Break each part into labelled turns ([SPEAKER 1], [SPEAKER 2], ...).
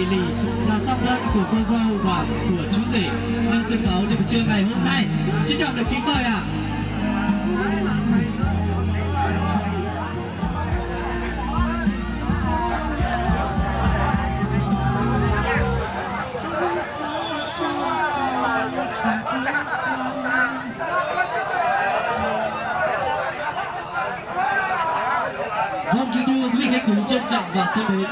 [SPEAKER 1] lì là song thân của cô dâu và của chú rể lên sân khấu trong buổi trưa ngày hôm nay. Trân trọng được kính mời ạ. Vâng, kính thưa quý vị khách quý trân trọng và thân mến.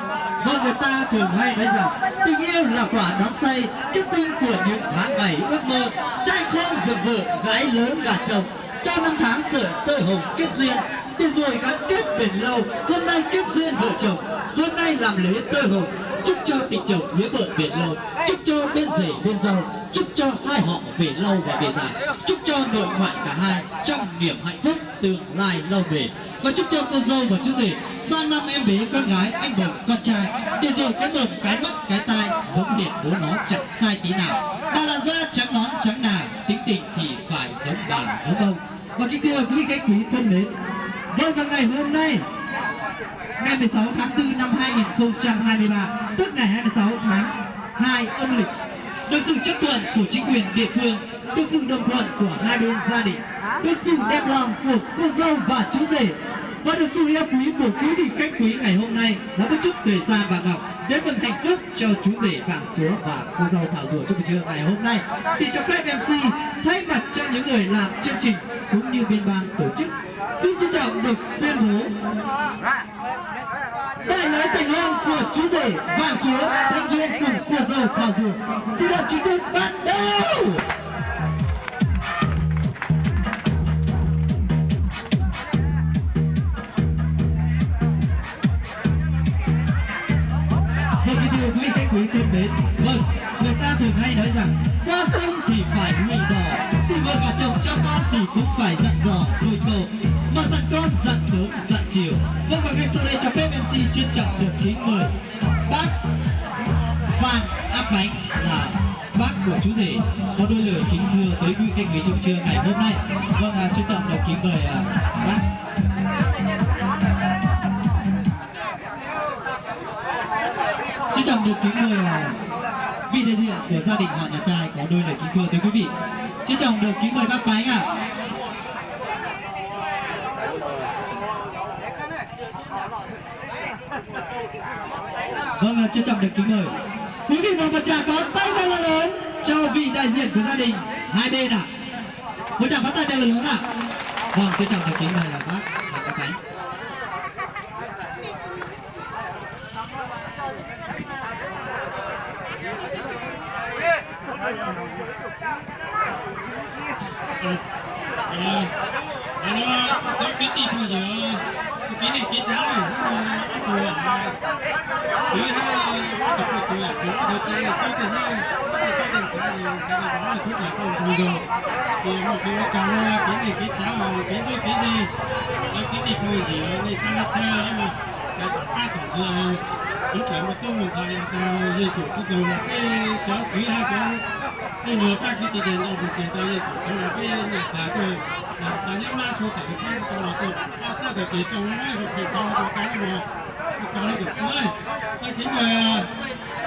[SPEAKER 1] Vâng, người ta thường hay nói rằng tình yêu là quả đắm say, kết tinh của những tháng ngày ước mơ. Trai khôn dựng vợ, gái lớn gả chồng, cho năm tháng rời tơ hồng kết duyên, để rồi gắn kết bền lâu. Hôm nay kết duyên vợ chồng, hôm nay làm lễ tơ hồng. Chúc cho tình chồng nghĩa vợ bền lâu, chúc cho bên rể bên dâu, chúc cho hai họ về lâu và về dài, chúc cho nội ngoại cả hai trong niềm hạnh phúc tương lai lâu bền. Và chúc cho cô dâu và chú rể sang năm em bé con gái, anh bồng con trai, để rồi cái mồm cái mắt cái tai giống hệt bố nó chẳng sai tí nào. Bà là da trắng nón trắng nà, tính tình thì phải giống bà giống ông. Và kính thưa quý vị khách quý thân mến, vâng, vào ngày hôm nay ngày 16 tháng 4 năm 2023, tức ngày 26 tháng 2 âm lịch, được sự chấp thuận của chính quyền địa phương, được sự đồng thuận của hai bên gia đình, được sự đẹp lòng của cô dâu và chú rể, và được sự yêu quý của quý vị khách quý ngày hôm nay đã có chút thời gian vàng ngọc đến mừng hạnh phúc cho chú rể Vàng Súa và cô dâu Thảo Rùa trong buổi trưa ngày hôm nay, thì cho phép MC thay mặt cho những người làm chương trình cũng như biên ban tổ chức xin trân trọng được tuyên bố đại lễ tình hôn của chú rể Vàng Súa sánh duyên cùng cô dâu Thảo Rùa xin được chính thức bắt đầu. Vâng, kính thưa quý vị khách quý thân mến, vâng, người ta thường hay nói rằng qua sông thì phải lụy đỏ, tìm vợ gả chồng cho con thì cũng phải dặn dò đôi câu, mà dặn con dặn sớm dặn chiều. Vâng, và ngay sau đây cho phép MC trân trọng được kính mời bác Vàng Áp Bánh là bác của chú rể có đôi lời kính thưa tới quý vị khách quý trong trưa ngày hôm nay. Vâng, trân trọng được kính mời bác. Trân trọng được kính mời vị đại diện của gia đình họ nhà trai có đôi lời kính thưa tới quý vị. Trân trọng được kính mời bác Bánh ạ. Vâng, trân trọng được kính mời quý vị và một tràng pháo tay thật là lớn cho vị đại diện của gia đình hai bên ạ. Một tràng pháo tay thật là lớn ạ. Vâng, trân trọng được kính mời là bác Bánh.
[SPEAKER 2] Cái tí thôi giờ cái này cái cháu này cũng thứ hai cái tuổi là cũng được trai này tôi từ nay tôi từ sáng thì sẽ đi báo suốt là con tôi rồi thì một cái cháu cái này cái cháu cái gì cái tí thôi gì này ta chơi mà ta còn chơi chỉ phải một tôi mình phải dây chủ chứ từ là cái cháu thứ hai cháu cái nhiều các cái tiền đâu thì tiền tới dây chủ là cái nhà xã tôi và những ma số tại cái con là tôi ta sao để kể trong nó được kể trong cái mà cháu nó được sớm tôi kính mời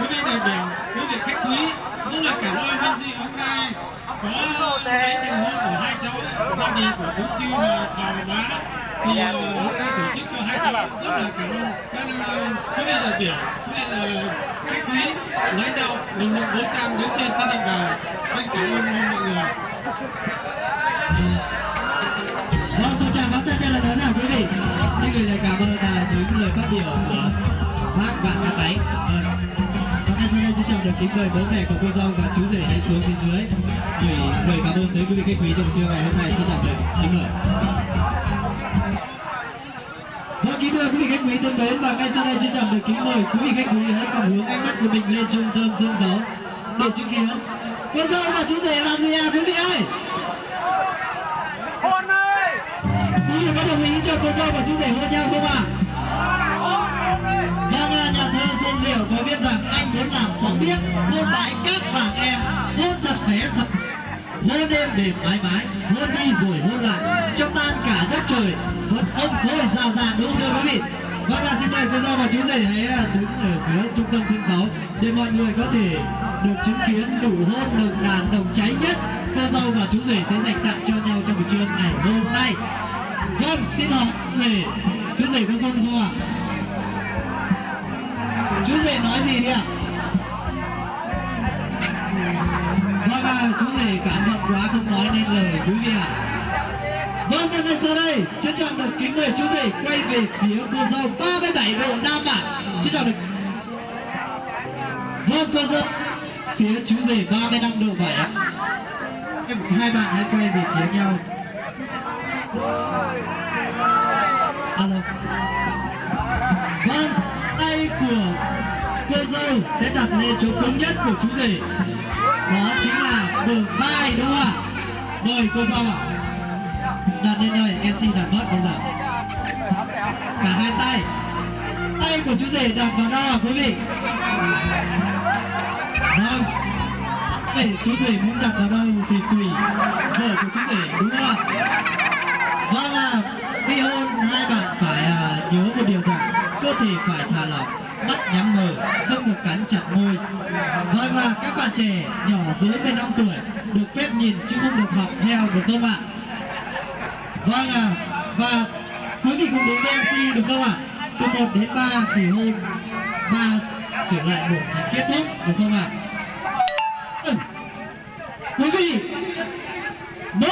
[SPEAKER 2] quý vị đại biểu quý vị khách quý rất là cảm ơn bên chị hôm nay có lễ thành hôn của hai cháu gia đình của chú Chi và Thảo Bá thì hôm nay tổ chức cho hai cháu rất là cảm ơn các quý vị đại biểu quý vị khách quý lãnh đạo lực lượng vũ trang đứng trên gia đình và xin cảm ơn mọi người.
[SPEAKER 1] Vâng, một tràng pháo tay thật là lớn nào quý vị. Xin gửi lời cảm ơn những lời phát biểu của bác Vàng Áp Bánh. Và ngay sau đây trân trọng được kính mời bố mẹ của cô dâu và chú rể hãy xuống phía dưới gửi lời cảm ơn tới quý vị khách quý trong trưa ngày hôm nay. Trân trọng được kính mời. Vâng, kính thưa quý vị khách quý thân mến, và ngay sau đây trân trọng được kính mời quý vị khách quý hãy cùng hướng ánh mắt của mình lên trung tâm sân khấu để chứng kiến cô dâu và chú rể làm gì quý vị ơi.
[SPEAKER 2] Hôn ơi!
[SPEAKER 1] Quý vị có đồng ý cho cô dâu và chú rể hôn nhau không ạ? Vâng, nhà thơ Xuân Diệu có viết rằng anh muốn làm sóng biếc, hôn bãi cát vàng em, hôn thật khẽ thật, hôn đêm đêm mãi mãi, hôn đi rồi hôn lại, cho tan cả đất trời, hôn không thôi rào rạt đúng không thưa quý vị? Vâng ạ, xin mời cô dâu và chú rể hãy đứng ở dưới trung tâm sân khấu để mọi người có thể được chứng kiến nụ hôn nồng nàn nồng cháy nhất cô dâu và chú rể sẽ dành tặng cho nhau trong buổi trưa ngày hôm nay. Vâng, xin hỏi chú rể có run không ạ? Chú rể nói gì đi ạ? Vâng ạ, chú rể cảm động quá không nói nên lời quý vị ạ. Vâng, và ngay sau đây, trân trọng được kính mời chú rể quay về phía cô dâu 37 độ Nam ạ. Trân trọng được. Vâng, cô dâu phía chú rể 35 độ 7 ạ. Hai bạn hãy quay về phía nhau. Alo. Vâng, tay của cô dâu sẽ đặt lên chỗ cứng nhất của chú rể. Đó chính là bờ vai đúng không ạ? Mời cô dâu ạ. Đặt lên đây, MC đặt mất bây giờ. Cả hai tay. Tay của chú rể đặt vào đâu ạ quý vị? Vâng. Để chú rể muốn đặt vào đâu thì tùy vợ của chú rể đúng không ạ? Vâng ạ. Khi hôn hai bạn phải nhớ một điều rằng cơ thể phải thả lỏng, mắt nhắm mờ, không được cắn chặt môi. Vâng ạ, các bạn trẻ nhỏ dưới 15 tuổi được phép nhìn chứ không được học theo được không ạ? Vâng ạ, và quý vị cùng đến với MC được không ạ? Từ 1 đến 3 thì hôn, 3 trở lại 1 thì kết thúc được không ạ? Quý vị, 1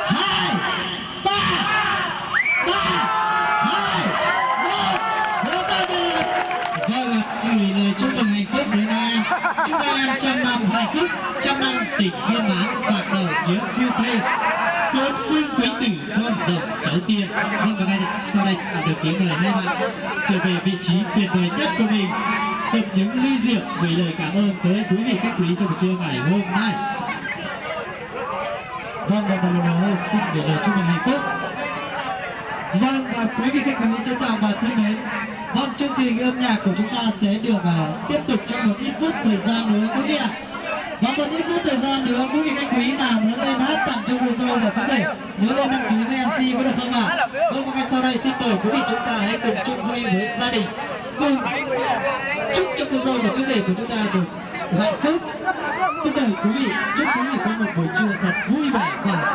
[SPEAKER 1] 2 3 3 2 1. Vâng ạ, gửi lời chúc mừng hạnh phúc đến em. Chúc em trăm năm hạnh phúc, trăm năm tình viên mãn, bạc đầu nhớ phiêu thê, sớm sinh quý tử, con rồng cháu tiên. Vâng, và ngay sau đây được tiếng mời hai bạn trở về vị trí tuyệt vời nhất của mình, tập những ly rượu gửi lời cảm ơn tới quý vị khách quý trong buổi trưa ngày hôm nay. Vâng, và một lần nữa xin gửi lời chúc mừng hạnh phúc. Vâng, và quý vị khách quý trân trọng và thân mến, vâng, chương trình âm nhạc của chúng ta sẽ được tiếp tục trong một ít phút thời gian nữa quý vị ạ. Và một ít phút thời gian nữa quý vị khách quý nào muốn lên hát tặng cho cô dâu và chú rể nhớ lên đăng ký với MC có được không ạ? Vâng, và ngay sau đây xin mời quý vị chúng ta hãy cùng chung vui với gia đình, cùng chúc cho cô dâu và chú rể của chúng ta được hạnh phúc. Xin mời quý vị, chúc quý vị có một buổi trưa thật vui vẻ và